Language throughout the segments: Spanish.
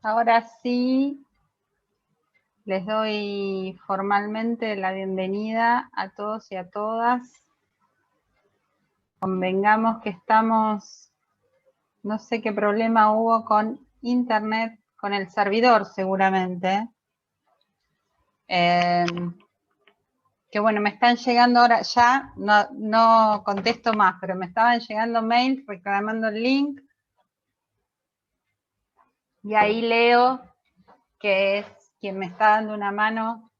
Ahora sí, les doy formalmente la bienvenida a todos y a todas. Convengamos que estamos, no sé qué problema hubo con internet, con el servidor seguramente. Que bueno, me están llegando ahora ya, no contesto más, pero me estaban llegando mails reclamando el link. Y ahí Leo, que es quien me está dando una mano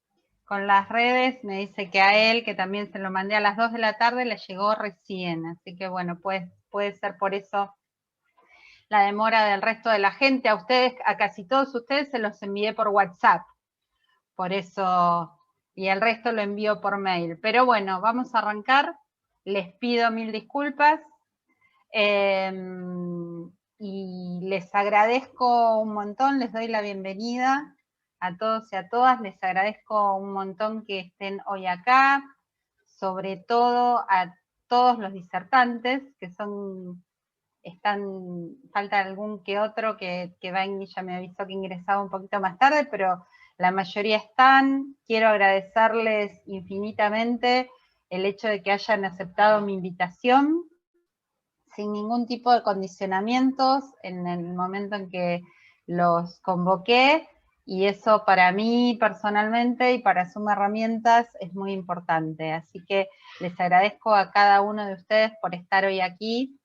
con las redes, me dice que a él, que también se lo mandé a las 2 de la tarde, le llegó recién. Así que bueno, puede ser por eso la demora del resto de la gente. A ustedes, a casi todos ustedes se los envié por WhatsApp. Por eso, y el resto lo envío por mail. Pero bueno, vamos a arrancar. Les pido mil disculpas. Y les agradezco un montón, les doy la bienvenida a todos y a todas, les agradezco un montón que estén hoy acá, sobre todo a todos los disertantes, que falta algún que otro que va, ya me avisó que ingresaba un poquito más tarde, pero la mayoría están. Quiero agradecerles infinitamente el hecho de que hayan aceptado mi invitación, sin ningún tipo de condicionamientos en el momento en que los convoqué, y eso para mí personalmente y para Suma Herramientas es muy importante. Así que les agradezco a cada uno de ustedes por estar hoy aquí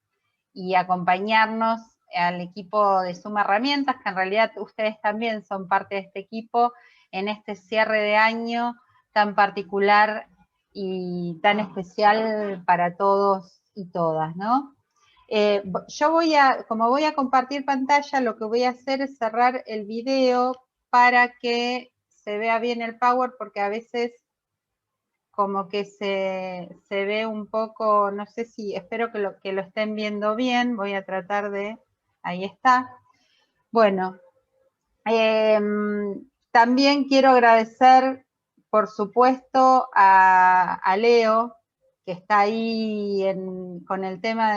y acompañarnos al equipo de Suma Herramientas, que en realidad ustedes también son parte de este equipo en este cierre de año tan particular y tan especial para todos y todas, ¿no? Yo como voy a compartir pantalla, lo que voy a hacer es cerrar el video para que se vea bien el Power, porque a veces como que se ve un poco, no sé si, espero que lo estén viendo bien, voy a tratar de, ahí está. Bueno, también quiero agradecer, por supuesto, a Leo, que está ahí con el tema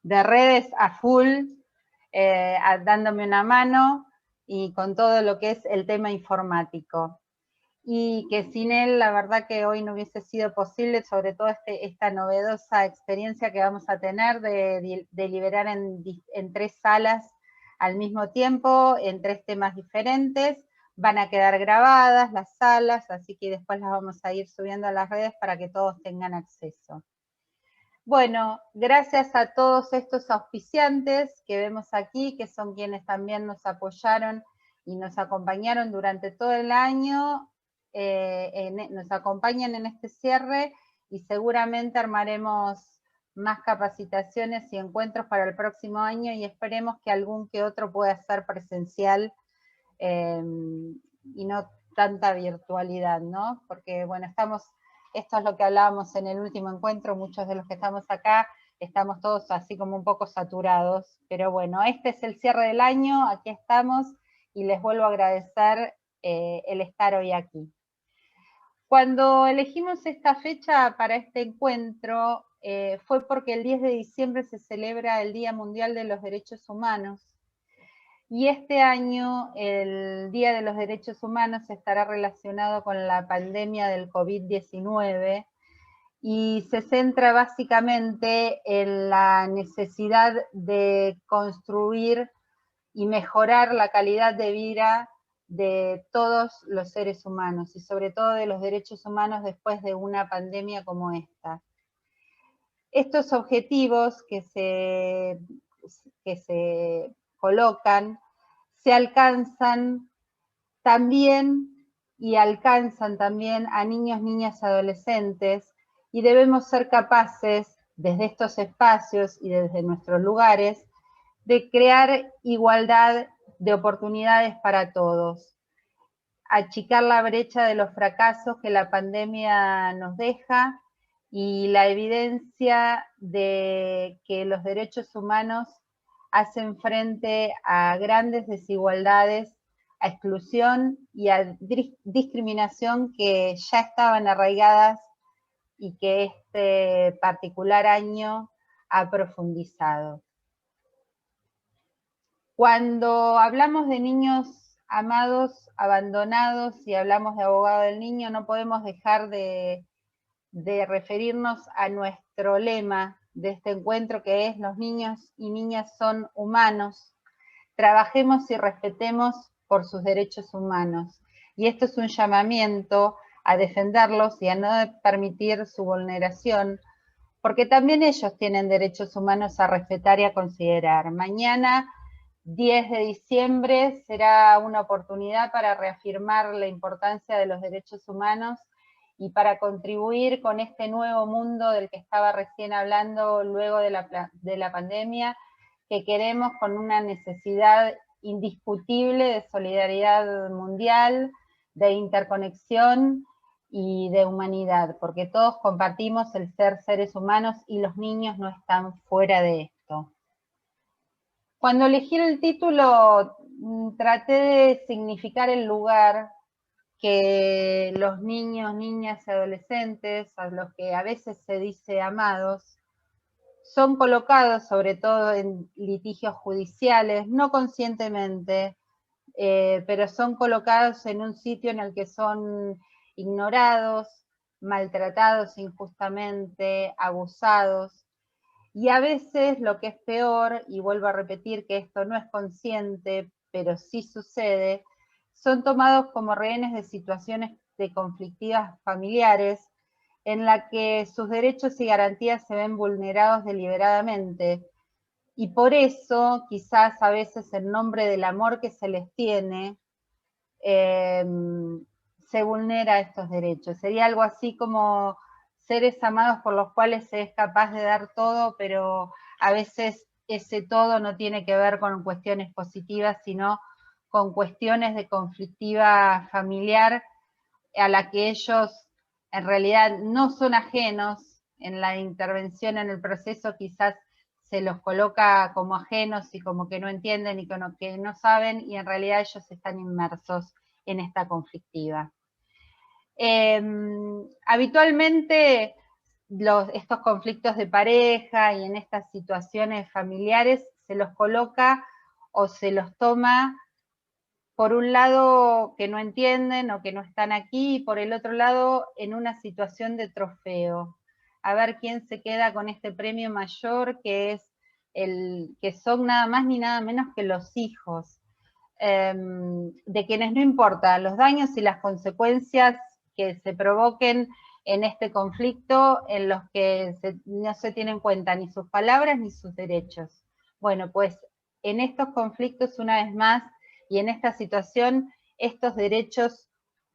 de redes a full, dándome una mano y con todo lo que es el tema informático. Y que sin él, la verdad que hoy no hubiese sido posible, sobre todo esta novedosa experiencia que vamos a tener de deliberar en 3 salas al mismo tiempo, en 3 temas diferentes. Van a quedar grabadas las salas, así que después las vamos a ir subiendo a las redes para que todos tengan acceso. Bueno, gracias a todos estos auspiciantes que vemos aquí, que son quienes también nos apoyaron y nos acompañaron durante todo el año, nos acompañan en este cierre, y seguramente armaremos más capacitaciones y encuentros para el próximo año, y esperemos que algún que otro pueda ser presencial y no tanta virtualidad, ¿no? Porque bueno, esto es lo que hablábamos en el último encuentro, muchos de los que estamos acá estamos todos así como un poco saturados, pero bueno, este es el cierre del año, aquí estamos, y les vuelvo a agradecer el estar hoy aquí. Cuando elegimos esta fecha para este encuentro, fue porque el 10 de diciembre se celebra el Día Mundial de los Derechos Humanos, y este año el Día de los Derechos Humanos estará relacionado con la pandemia del COVID-19, y se centra básicamente en la necesidad de construir y mejorar la calidad de vida de todos los seres humanos, y sobre todo de los derechos humanos después de una pandemia como esta. Estos objetivos que se colocan se alcanzan también, y alcanzan también a niños, niñas, adolescentes, y debemos ser capaces, desde estos espacios y desde nuestros lugares, de crear igualdad de oportunidades para todos, achicar la brecha de los fracasos que la pandemia nos deja, y la evidencia de que los derechos humanos hacen frente a grandes desigualdades, a exclusión y a discriminación que ya estaban arraigadas y que este particular año ha profundizado. Cuando hablamos de niños amados, abandonados, y hablamos de abogado del niño, no podemos dejar de referirnos a nuestro lema de este encuentro, que es: los niños y niñas son humanos, trabajemos y respetemos por sus derechos humanos. Y esto es un llamamiento a defenderlos y a no permitir su vulneración, porque también ellos tienen derechos humanos a respetar y a considerar. Mañana, 10 de diciembre, será una oportunidad para reafirmar la importancia de los derechos humanos y para contribuir con este nuevo mundo del que estaba recién hablando luego de la pandemia, que queremos, con una necesidad indiscutible de solidaridad mundial, de interconexión y de humanidad, porque todos compartimos el ser seres humanos y los niños no están fuera de esto. Cuando elegí el título, traté de significar el lugar que los niños, niñas y adolescentes, a los que a veces se dice amados, son colocados sobre todo en litigios judiciales, no conscientemente, pero son colocados en un sitio en el que son ignorados, maltratados injustamente, abusados, y a veces lo que es peor, y vuelvo a repetir que esto no es consciente, pero sí sucede, son tomados como rehenes de situaciones de conflictivas familiares, en la que sus derechos y garantías se ven vulnerados deliberadamente. Y por eso, quizás a veces en nombre del amor que se les tiene, se vulnera estos derechos. Sería algo así como seres amados por los cuales se es capaz de dar todo, pero a veces ese todo no tiene que ver con cuestiones positivas, sino con cuestiones de conflictiva familiar a la que ellos en realidad no son ajenos. En la intervención en el proceso quizás se los coloca como ajenos y como que no entienden y como que no saben, y en realidad ellos están inmersos en esta conflictiva. Habitualmente estos conflictos de pareja y en estas situaciones familiares se los coloca o se los toma por un lado que no entienden o que no están aquí, y por el otro lado en una situación de trofeo. A ver quién se queda con este premio mayor, que es que son nada más ni nada menos que los hijos, de quienes no importa los daños y las consecuencias que se provoquen en este conflicto, en los que no se tienen en cuenta ni sus palabras ni sus derechos. Bueno, pues en estos conflictos, una vez más, y en esta situación, estos derechos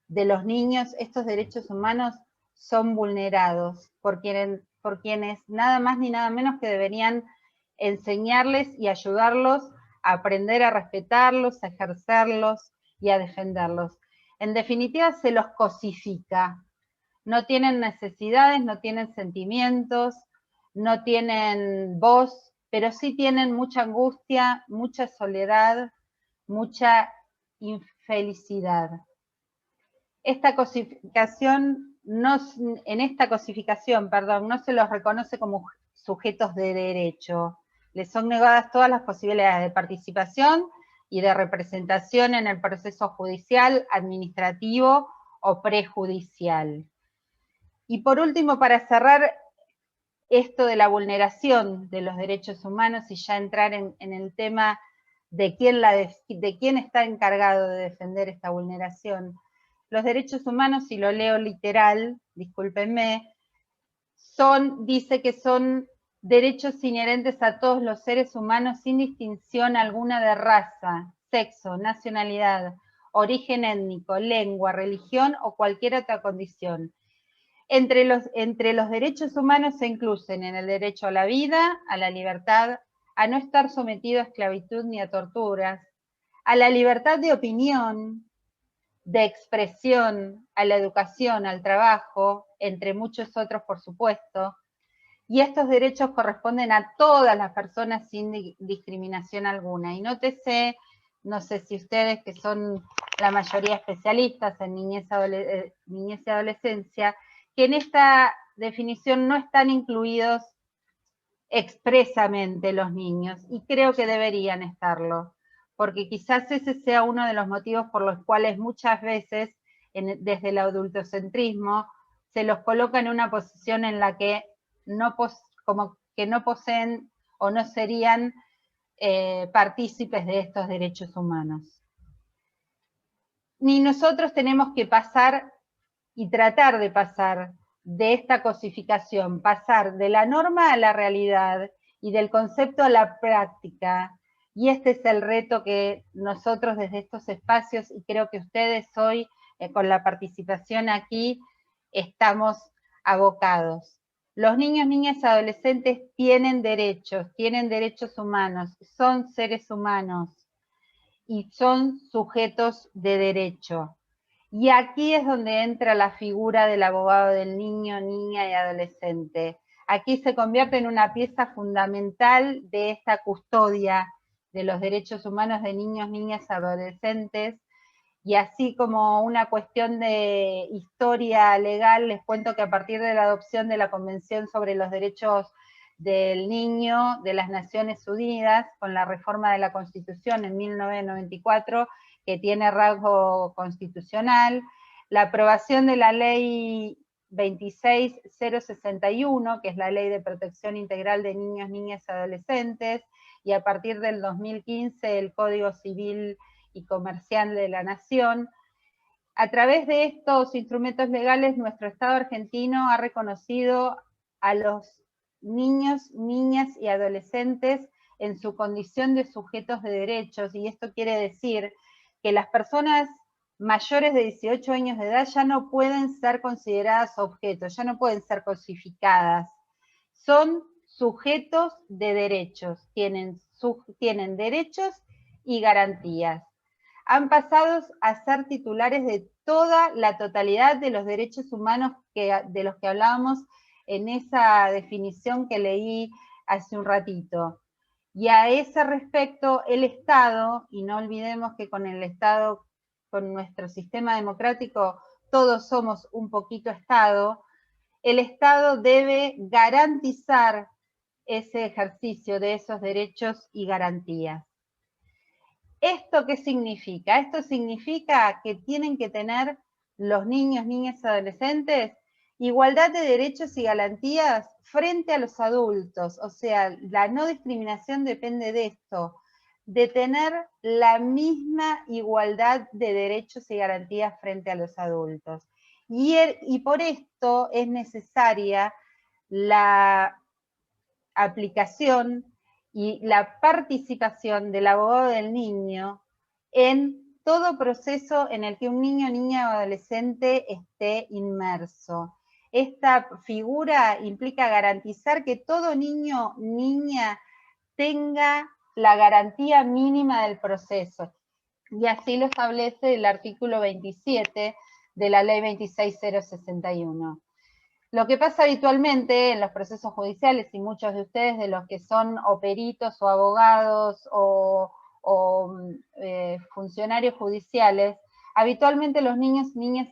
de los niños, estos derechos humanos, son vulnerados por quienes nada más ni nada menos que deberían enseñarles y ayudarlos a aprender a respetarlos, a ejercerlos y a defenderlos. En definitiva, se los cosifica. No tienen necesidades, no tienen sentimientos, no tienen voz, pero sí tienen mucha angustia, mucha soledad, mucha infelicidad. Esta cosificación en esta cosificación, no se los reconoce como sujetos de derecho. Les son negadas todas las posibilidades de participación y de representación en el proceso judicial, administrativo o prejudicial. Y por último, para cerrar esto de la vulneración de los derechos humanos y ya entrar en el tema de quién está encargado de defender esta vulneración. Los derechos humanos, si lo leo literal, discúlpenme, dice que son derechos inherentes a todos los seres humanos sin distinción alguna de raza, sexo, nacionalidad, origen étnico, lengua, religión o cualquier otra condición. Entre los derechos humanos se incluyen en el derecho a la vida, a la libertad, a no estar sometido a esclavitud ni a torturas, a la libertad de opinión, de expresión, a la educación, al trabajo, entre muchos otros, por supuesto. Y estos derechos corresponden a todas las personas sin discriminación alguna. Y nótese, no sé si ustedes, que son la mayoría especialistas en niñez y adolescencia, que en esta definición no están incluidos expresamente los niños, y creo que deberían estarlo, porque quizás ese sea uno de los motivos por los cuales muchas veces, desde el adultocentrismo, se los coloca en una posición en la que como que no poseen o no serían partícipes de estos derechos humanos. Ni nosotros tenemos que pasar y tratar de pasar de esta cosificación, pasar de la norma a la realidad y del concepto a la práctica. Y este es el reto que nosotros desde estos espacios, y creo que ustedes hoy, con la participación aquí, estamos abocados. Los niños, niñas y adolescentes tienen derechos humanos, son seres humanos y son sujetos de derecho. Y aquí es donde entra la figura del abogado del niño, niña y adolescente. Aquí se convierte en una pieza fundamental de esta custodia de los derechos humanos de niños, niñas y adolescentes. Y así como una cuestión de historia legal, les cuento que a partir de la adopción de la Convención sobre los Derechos del Niño de las Naciones Unidas, con la reforma de la Constitución en 1994, que tiene rasgo constitucional, la aprobación de la ley 26061, que es la Ley de Protección Integral de Niños, Niñas y Adolescentes, y a partir del 2015 el Código Civil y Comercial de la Nación. A través de estos instrumentos legales, nuestro Estado argentino ha reconocido a los niños, niñas y adolescentes en su condición de sujetos de derechos, y esto quiere decir que las personas mayores de 18 años de edad ya no pueden ser consideradas objetos, ya no pueden ser cosificadas. Son sujetos de derechos, tienen derechos y garantías. Han pasado a ser titulares de toda la totalidad de los derechos humanos de los que hablábamos en esa definición que leí hace un ratito. Y a ese respecto, el Estado, y no olvidemos que con el Estado, con nuestro sistema democrático, todos somos un poquito Estado, el Estado debe garantizar ese ejercicio de esos derechos y garantías. ¿Esto qué significa? Esto significa que tienen que tener los niños, niñas y adolescentes igualdad de derechos y garantías frente a los adultos. O sea, la no discriminación depende de esto, de tener la misma igualdad de derechos y garantías frente a los adultos. Y por esto es necesaria la aplicación y la participación del abogado del niño en todo proceso en el que un niño, niña o adolescente esté inmerso. Esta figura implica garantizar que todo niño, niña tenga la garantía mínima del proceso. Y así lo establece el artículo 27 de la ley 26061. Lo que pasa habitualmente en los procesos judiciales, y muchos de ustedes de los que son o peritos o abogados o funcionarios judiciales, habitualmente los niños, niñas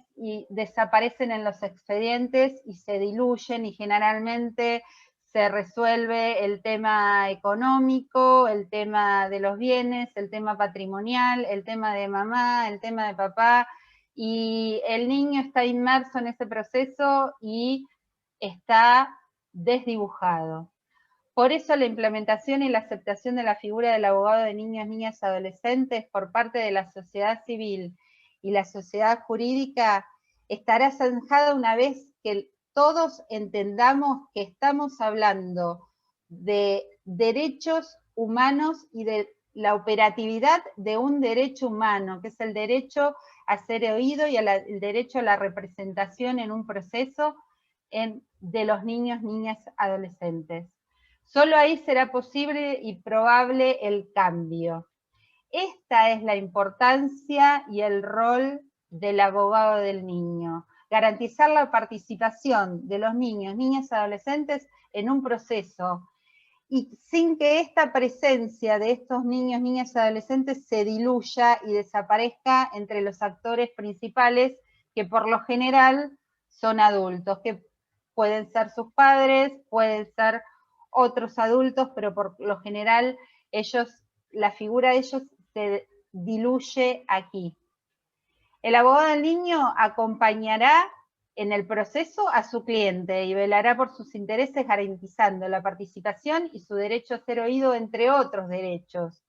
desaparecen en los expedientes y se diluyen, y generalmente se resuelve el tema económico, el tema de los bienes, el tema patrimonial, el tema de mamá, el tema de papá, y el niño está inmerso en ese proceso y está desdibujado. Por eso la implementación y la aceptación de la figura del abogado de niños, niñas y adolescentes por parte de la sociedad civil y la sociedad jurídica estará zanjada una vez que todos entendamos que estamos hablando de derechos humanos y de la operatividad de un derecho humano, que es el derecho a ser oído y el derecho a la representación en un proceso de los niños, niñas, adolescentes. Solo ahí será posible y probable el cambio. Esta es la importancia y el rol del abogado del niño. Garantizar la participación de los niños, niñas y adolescentes en un proceso, y sin que esta presencia de estos niños, niñas y adolescentes se diluya y desaparezca entre los actores principales, que por lo general son adultos, que pueden ser sus padres, pueden ser otros adultos, pero por lo general ellos, la figura de ellos se diluye aquí. El abogado del niño acompañará en el proceso a su cliente y velará por sus intereses garantizando la participación y su derecho a ser oído, entre otros derechos.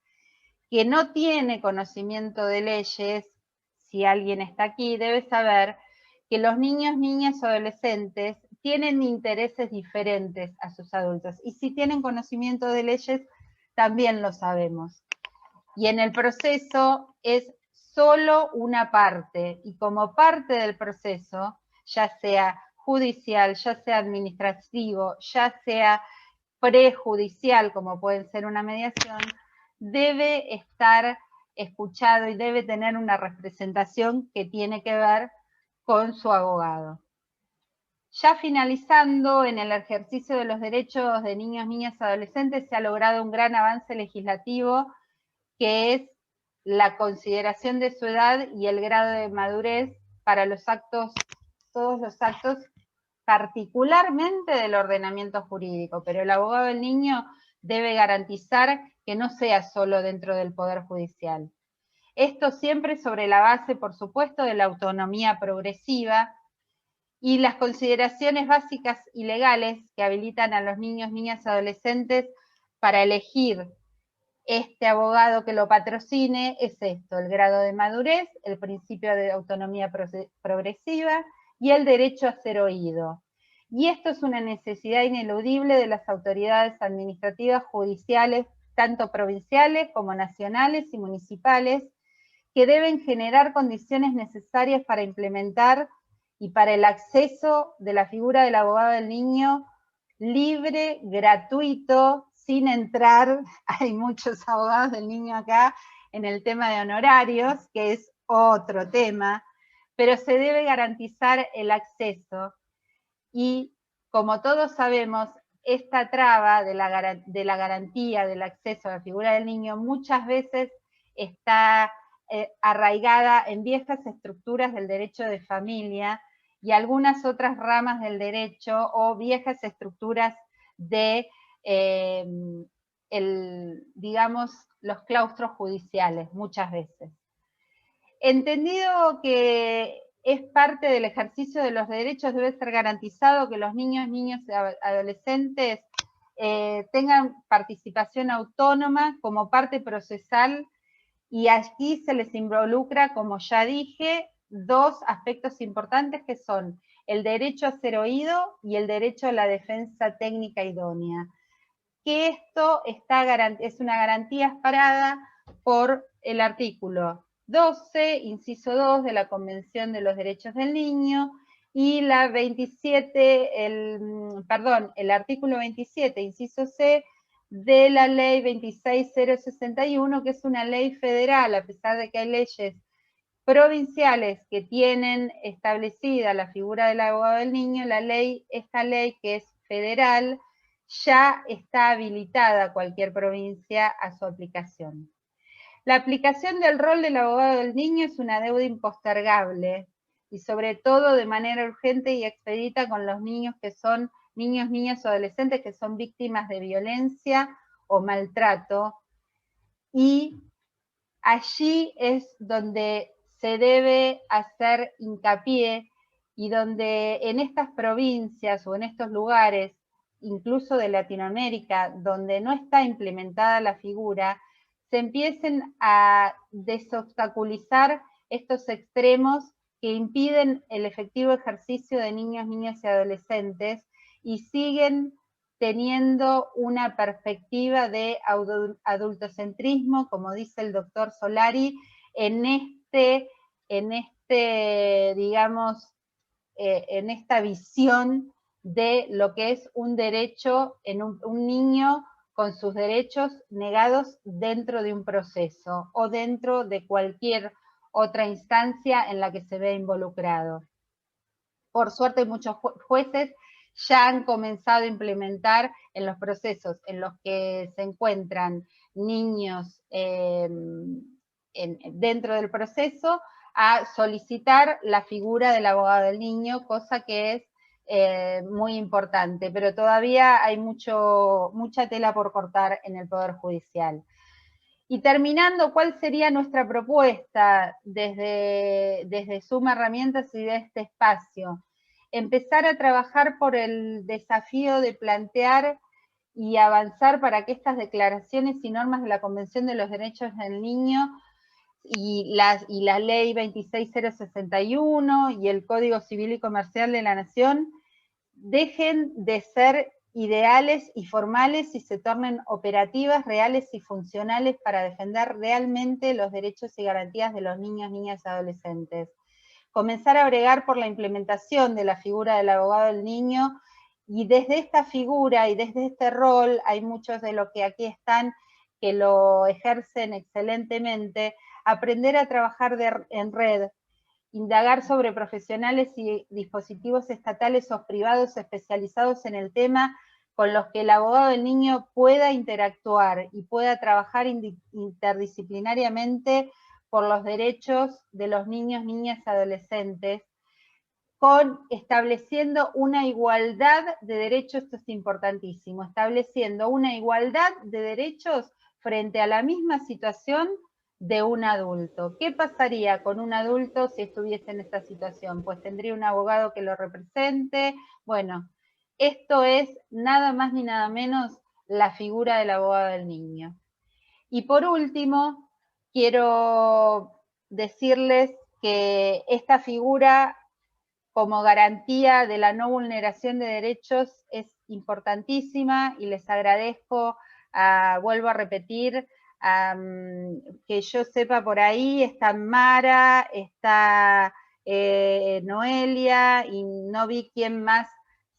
Quien no tiene conocimiento de leyes, si alguien está aquí, debe saber que los niños, niñas o adolescentes tienen intereses diferentes a sus adultos. Y si tienen conocimiento de leyes, también lo sabemos. Y en el proceso es solo una parte. Y como parte del proceso, ya sea judicial, ya sea administrativo, ya sea prejudicial, como puede ser una mediación, debe estar escuchado y debe tener una representación que tiene que ver con su abogado. Ya finalizando, en el ejercicio de los derechos de niños, niñas y adolescentes se ha logrado un gran avance legislativo que es la consideración de su edad y el grado de madurez para los actos, todos los actos, particularmente del ordenamiento jurídico, pero el abogado del niño debe garantizar que no sea solo dentro del Poder Judicial. Esto siempre sobre la base, por supuesto, de la autonomía progresiva y las consideraciones básicas y legales que habilitan a los niños, niñas y adolescentes para elegir este abogado que lo patrocine es esto: el grado de madurez, el principio de autonomía progresiva y el derecho a ser oído. Y esto es una necesidad ineludible de las autoridades administrativas judiciales, tanto provinciales como nacionales y municipales, que deben generar condiciones necesarias para implementar y para el acceso de la figura del abogado del niño libre, gratuito, sin entrar, hay muchos abogados del niño acá, en el tema de honorarios, que es otro tema, pero se debe garantizar el acceso y, como todos sabemos, esta traba de la garantía del acceso a la figura del niño muchas veces está arraigada en viejas estructuras del derecho de familia y algunas otras ramas del derecho o viejas estructuras de, digamos, los claustros judiciales, muchas veces. Entendido que es parte del ejercicio de los derechos, debe ser garantizado que los niños, niñas y adolescentes tengan participación autónoma como parte procesal, y aquí se les involucra, como ya dije, dos aspectos importantes que son el derecho a ser oído y el derecho a la defensa técnica idónea. Que esto es una garantía amparada por el artículo 12, inciso 2 de la Convención de los Derechos del Niño y la 27, el artículo 27, inciso C, de la ley 26061, que es una ley federal, a pesar de que hay leyes provinciales que tienen establecida la figura del abogado del niño, esta ley que es federal, ya está habilitada cualquier provincia a su aplicación. La aplicación del rol del abogado del niño es una deuda impostergable y sobre todo de manera urgente y expedita con los niños que son niños, niñas o adolescentes que son víctimas de violencia o maltrato, y allí es donde se debe hacer hincapié y donde en estas provincias o en estos lugares, incluso de Latinoamérica, donde no está implementada la figura, se empiecen a desobstaculizar estos extremos que impiden el efectivo ejercicio de niños, niñas y adolescentes y siguen teniendo una perspectiva de adultocentrismo, como dice el doctor Solari, digamos, en esta visión de lo que es un derecho en un niño con sus derechos negados dentro de un proceso o dentro de cualquier otra instancia en la que se ve involucrado. Por suerte, muchos jueces ya han comenzado a implementar en los procesos en los que se encuentran niños dentro del proceso a solicitar la figura del abogado del niño, cosa que es muy importante, pero todavía hay mucha tela por cortar en el Poder Judicial. Y terminando, ¿cuál sería nuestra propuesta desde Suma Herramientas y de este espacio? Empezar a trabajar por el desafío de plantear y avanzar para que estas declaraciones y normas de la Convención de los Derechos del Niño y la Ley 26061 y el Código Civil y Comercial de la Nación dejen de ser ideales y formales y se tornen operativas, reales y funcionales para defender realmente los derechos y garantías de los niños, niñas y adolescentes. Comenzar a bregar por la implementación de la figura del abogado del niño, y desde esta figura y desde este rol, hay muchos de los que aquí están que lo ejercen excelentemente, aprender a trabajar en red, indagar sobre profesionales y dispositivos estatales o privados especializados en el tema con los que el abogado del niño pueda interactuar y pueda trabajar interdisciplinariamente por los derechos de los niños, niñas y adolescentes, estableciendo una igualdad de derechos, esto es importantísimo, estableciendo una igualdad de derechos frente a la misma situación de un adulto. ¿Qué pasaría con un adulto si estuviese en esta situación? Pues tendría un abogado que lo represente. Bueno, esto es nada más ni nada menos la figura del abogado del niño. Y por último, quiero decirles que esta figura como garantía de la no vulneración de derechos es importantísima y les agradezco, vuelvo a repetir, que yo sepa por ahí, está Mara, está Noelia y no vi quién más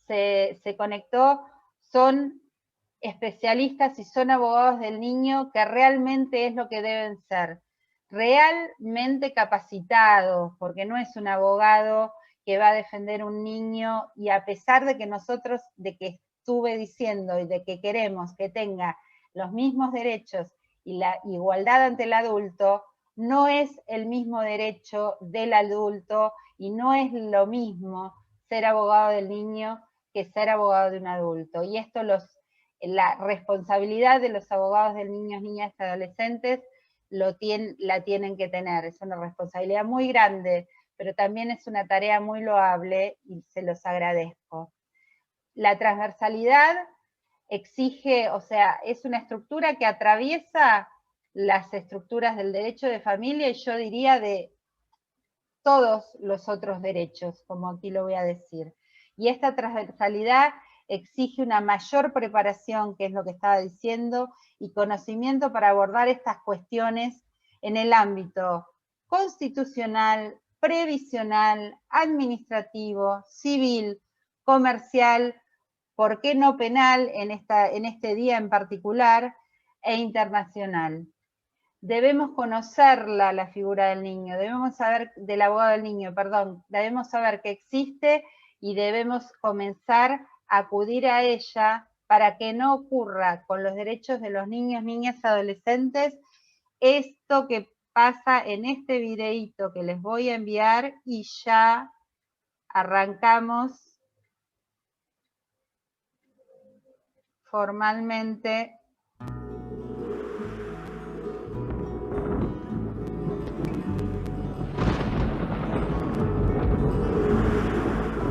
se conectó, son especialistas y son abogados del niño que realmente es lo que deben ser, realmente capacitados, porque no es un abogado que va a defender un niño y a pesar de que nosotros, de que estuve diciendo y de que queremos que tenga los mismos derechos y la igualdad ante el adulto, no es el mismo derecho del adulto y no es lo mismo ser abogado del niño que ser abogado de un adulto. Y esto la responsabilidad de los abogados de niños, niñas y adolescentes la tienen que tener. Es una responsabilidad muy grande, pero también es una tarea muy loable y se los agradezco. La transversalidad exige, o sea, es una estructura que atraviesa las estructuras del derecho de familia y yo diría de todos los otros derechos, como aquí lo voy a decir. Y esta transversalidad exige una mayor preparación, que es lo que estaba diciendo, y conocimiento para abordar estas cuestiones en el ámbito constitucional, previsional, administrativo, civil, comercial, ¿por qué no penal en este día en particular, e internacional? Debemos conocerla, la figura del niño, debemos saber, del abogado del niño, perdón, debemos saber que existe y debemos comenzar a acudir a ella para que no ocurra con los derechos de los niños, niñas y adolescentes esto que pasa en este videíto que les voy a enviar y ya arrancamos formalmente.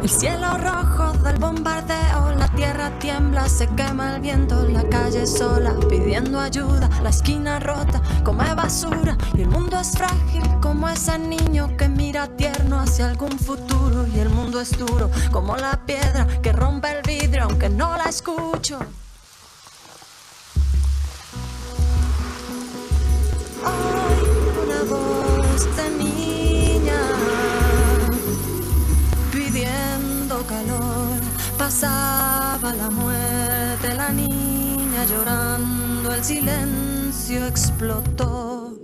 El cielo rojo del bombardeo, la tierra tiembla, se quema el viento, la calle sola pidiendo ayuda, la esquina rota come basura y el mundo es frágil como ese niño que mira tierno hacia algún futuro y el mundo es duro como la piedra que rompe el vidrio aunque no la escucho. Hoy una voz de niña pidiendo calor, pasaba la muerte, la niña llorando, el silencio explotó.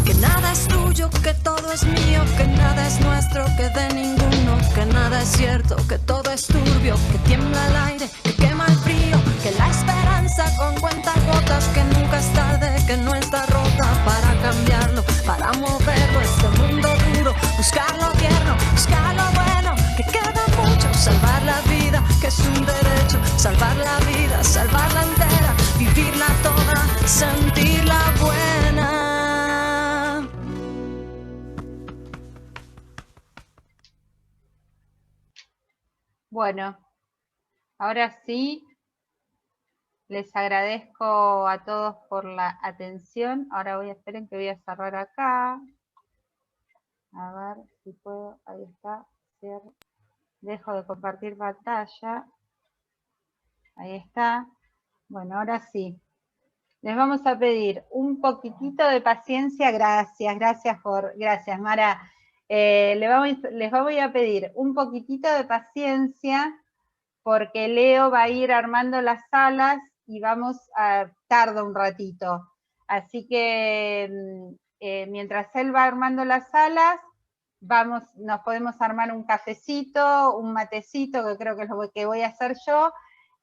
Que nada es tuyo, que todo es mío, que nada es nuestro, que de ninguno, que nada es cierto, que todo es turbio, que tiembla el aire, que quema el frío, que la esperanza con cuentagotas, que nunca es tarde, que no está rota para cambiarlo, para moverlo, este mundo duro, buscar lo tierno, buscar lo bueno, que queda mucho, salvar la vida, que es un derecho, salvar la vida, salvar sentir la buena. Bueno, ahora sí, les agradezco a todos por la atención. Ahora esperen que voy a cerrar acá. A ver si puedo, ahí está, cierro. Dejo de compartir pantalla. Ahí está. Bueno, ahora sí. Les vamos a pedir un poquitito de paciencia. Gracias, gracias Mara. Les voy a pedir un poquitito de paciencia porque Leo va a ir armando las salas y tarda un ratito. Así que mientras él va armando las salas, nos podemos armar un cafecito, un matecito, que creo que es lo que voy a hacer yo,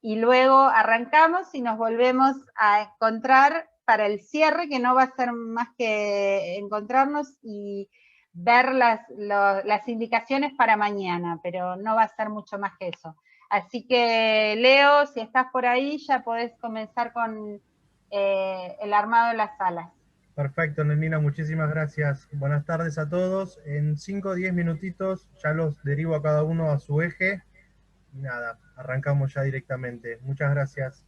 y luego arrancamos y nos volvemos a encontrar para el cierre, que no va a ser más que encontrarnos y ver las indicaciones para mañana, pero no va a ser mucho más que eso. Así que, Leo, si estás por ahí, ya podés comenzar con el armado de las salas. Perfecto, Nenina, muchísimas gracias. Buenas tardes a todos. En 5 o 10 minutitos ya los derivo a cada uno a su eje. Y nada, arrancamos ya directamente. Muchas gracias.